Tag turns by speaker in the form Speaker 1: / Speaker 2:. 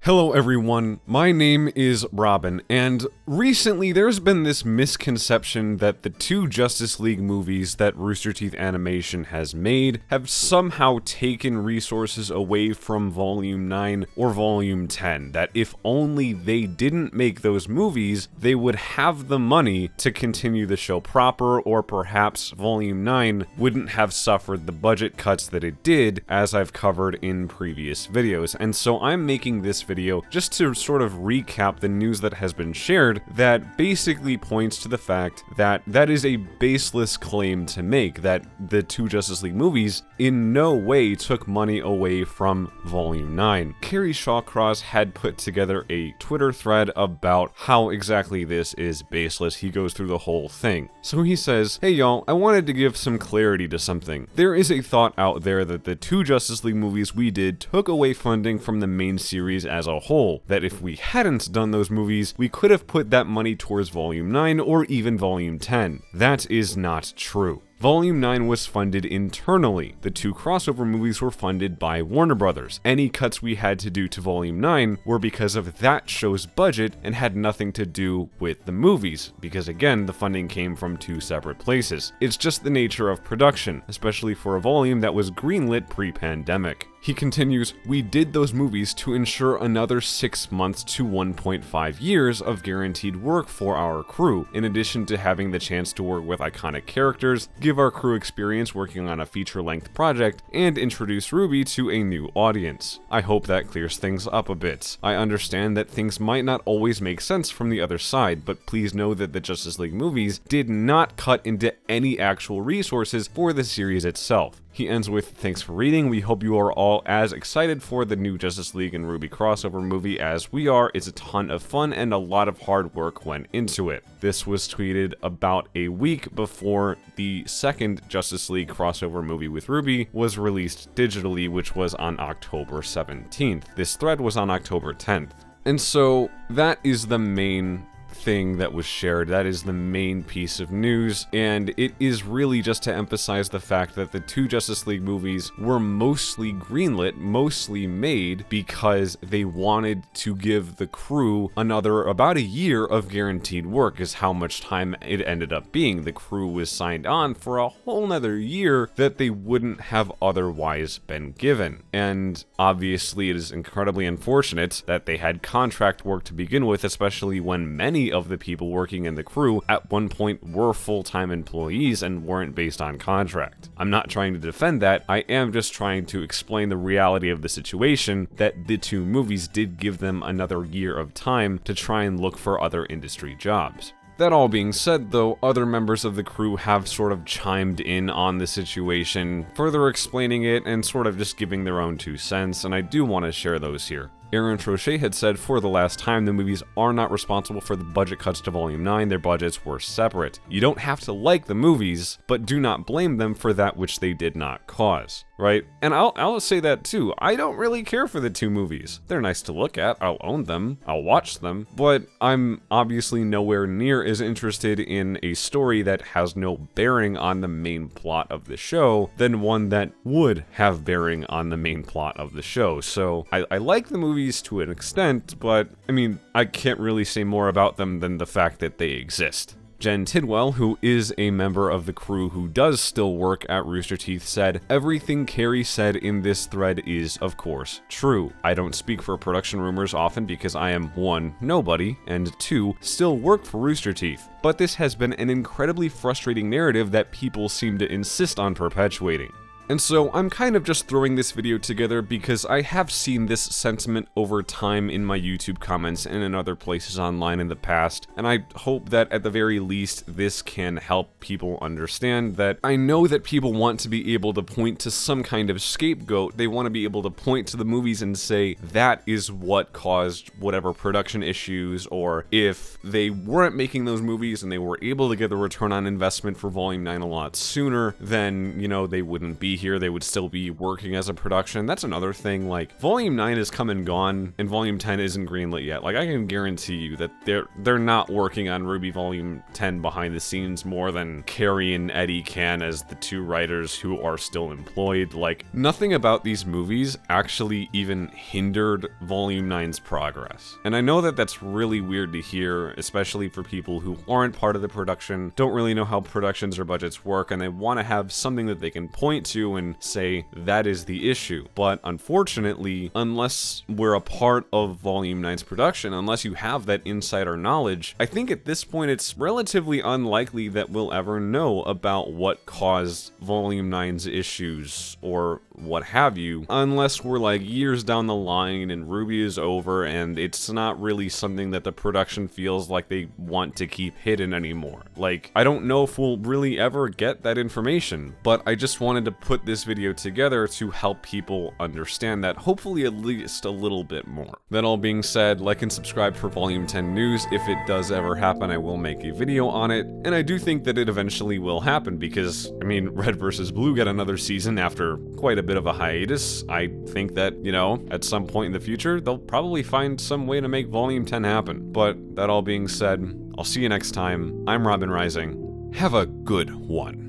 Speaker 1: Hello everyone, my name is Robin, and recently there's been this misconception that the two Justice League movies that Rooster Teeth Animation has made have somehow taken resources away from Volume 9 or Volume 10, that if only they didn't make those movies, they would have the money to continue the show proper, or perhaps Volume 9 wouldn't have suffered the budget cuts that it did, as I've covered in previous videos. And so I'm making this video just to sort of recap the news that has been shared that basically points to the fact that that is a baseless claim to make, that the two Justice League movies in no way took money away from Volume 9. Kerry Shawcross had put together a Twitter thread about how exactly this is baseless. He goes through the whole thing. So he says, "Hey y'all, I wanted to give some clarity to something. There is a thought out there that the two Justice League movies we did took away funding from the main series as a whole, that if we hadn't done those movies, we could have put that money towards Volume 9 or even Volume 10. That is not true. Volume 9 was funded internally. The two crossover movies were funded by Warner Brothers. Any cuts we had to do to Volume 9 were because of that show's budget and had nothing to do with the movies, because again, the funding came from two separate places. It's just the nature of production, especially for a volume that was greenlit pre-pandemic." He continues, "We did those movies to ensure another 6 months to 1.5 years of guaranteed work for our crew, in addition to having the chance to work with iconic characters, give our crew experience working on a feature-length project, and introduce RWBY to a new audience. I hope that clears things up a bit. I understand that things might not always make sense from the other side, but please know that the Justice League movies did not cut into any actual resources for the series itself." He ends with, "Thanks for reading. We hope you are all as excited for the new Justice League and RWBY crossover movie as we are. It's a ton of fun and a lot of hard work went into it." This was tweeted about a week before the second Justice League crossover movie with RWBY was released digitally, which was on October 17th. This thread was on October 10th. And so that is the main thing that was shared. That is the main piece of news, and it is really just to emphasize the fact that the two Justice League movies were mostly greenlit, mostly made because they wanted to give the crew another about a year of guaranteed work, is how much time it ended up being. The crew was signed on for a whole nother year that they wouldn't have otherwise been given. And obviously it is incredibly unfortunate that they had contract work to begin with, especially when many of the people working in the crew at one point were full-time employees and weren't based on contract. I'm not trying to defend that, I am just trying to explain the reality of the situation, that the two movies did give them another year of time to try and look for other industry jobs. That all being said, though, other members of the crew have sort of chimed in on the situation, further explaining it and sort of just giving their own 2 cents, and I do want to share those here. Aaron Trochet had said, "For the last time, the movies are not responsible for the budget cuts to Volume 9, their budgets were separate. You don't have to like the movies, but do not blame them for that which they did not cause." Right? And I'll say that too. I don't really care for the two movies. They're nice to look at, I'll own them, I'll watch them, but I'm obviously nowhere near as interested in a story that has no bearing on the main plot of the show than one that would have bearing on the main plot of the show. So I like the movies to an extent, but I mean, I can't really say more about them than the fact that they exist. Jen Tidwell, who is a member of the crew who does still work at Rooster Teeth, said, "Everything Kerry said in this thread is, of course, true. I don't speak for production rumors often because I am 1, nobody, and 2, still work for Rooster Teeth. But this has been an incredibly frustrating narrative that people seem to insist on perpetuating." And so I'm kind of just throwing this video together because I have seen this sentiment over time in my YouTube comments and in other places online in the past, and I hope that at the very least this can help people understand that I know that people want to be able to point to some kind of scapegoat. They want to be able to point to the movies and say that is what caused whatever production issues, or if they weren't making those movies and they were able to get the return on investment for Volume 9 a lot sooner, then, you know, they wouldn't be here they would still be working as a production. That's another thing, like, Volume 9 has come and gone, and Volume 10 isn't greenlit yet. Like, I can guarantee you that they're not working on RWBY Volume 10 behind the scenes more than Carrie and Eddie can as the two writers who are still employed. Like, nothing about these movies actually even hindered Volume 9's progress. And I know that that's really weird to hear, especially for people who aren't part of the production, don't really know how productions or budgets work, and they want to have something that they can point to and say, that is the issue. But unfortunately, unless we're a part of Volume 9's production, unless you have that insider knowledge, I think at this point it's relatively unlikely that we'll ever know about what caused Volume 9's issues or what have you, unless we're like years down the line and RWBY is over and it's not really something that the production feels like they want to keep hidden anymore. Like, I don't know if we'll really ever get that information, but I just wanted to put this video together to help people understand that, hopefully at least a little bit more. That all being said, like and subscribe for Volume 10 news. If it does ever happen, I will make a video on it, and I do think that it eventually will happen because, I mean, Red vs. Blue got another season after quite a bit of a hiatus. I think that, you know, at some point in the future, they'll probably find some way to make Volume 10 happen. But that all being said, I'll see you next time. I'm Robin Rising. Have a good one.